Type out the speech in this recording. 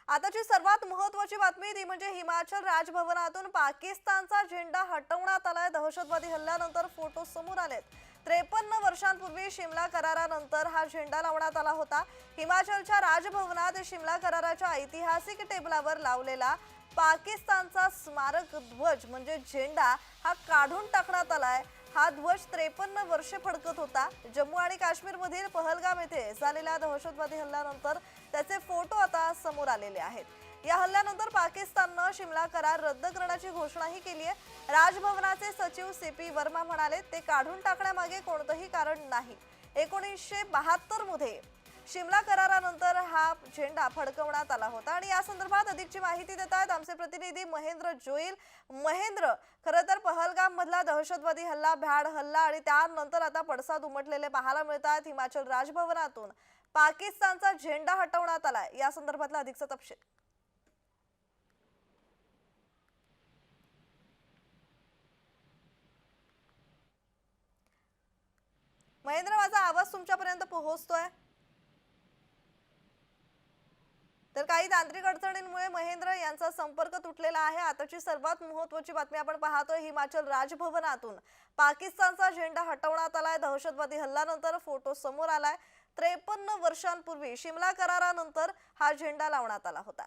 आताची सर्वात महत्त्वाची बातमी ती म्हणजे हिमाचल राजभवनातून पाकिस्तानचा झेंडा हटवण्यात आलाय। दहशतवादी हल्ल्यानंतर फोटो समोर आलेत। 53 वर्षांपूर्वी शिमला करारानंतर हा झेंडा लावण्यात आला होता। हिमाचलच्या राजभवनात शिमला कराराच्या ऐतिहासिक टेबलावर लावलेला पाकिस्तानचा स्मारक ध्वज म्हणजे झेंडा हा काढून टाकण्यात आलाय। हा ध्वज 53 वर्षे फडकत होता। जम्मू आणि काश्मीर मधील पहलगाम येथे झालेल्या दहशतवादी हल्ल्यानंतर त्याचे फोटो आता समोर आलेले आहेत। या हल्ल्यानंतर पाकिस्तानने शिमला करार रद्द करण्याची घोषणाही केली आहे। राजभवनाचे सचिव सीपी वर्मा म्हणाले ते काढून टाकण्यामागे कोणतेही कारण नाही। 1972 मध्ये शिमला करारानंतर हा झेंडा फडकवण्यात आला होता आणि या संदर्भात अधिकची माहिती देत आहेत आमचे प्रतिनिधी महेंद्र जोईल। महेंद्र, खरं तर पहलगाम मधला दहशतवादी हल्ला, भ्याड हल्ला आणि त्यानंतर आता पडसाद उमटलेले पाहायला मिळतात। हिमाचल राजभवनातून पाकिस्तानचा झेंडा हटवण्यात आलाय, या संदर्भातला अधिकचा तपशील। महेंद्र, माझा आवाज तुमच्यापर्यंत पोहोचतोय? तर काही तांत्रिक अडचणींमुळे महेंद्र यांचा संपर्क तुटलेला आहे। आताची सर्वात महत्त्वाची बातमी आपण पाहतोय, हिमाचल राजभवनातून पाकिस्तानचा झेंडा हटवण्यात आलाय। दहशतवादी हल्ल्यानंतर फोटो समोर आलाय। 53 वर्षांपूर्वी शिमला करारानंतर हा झेंडा लावण्यात आला होता।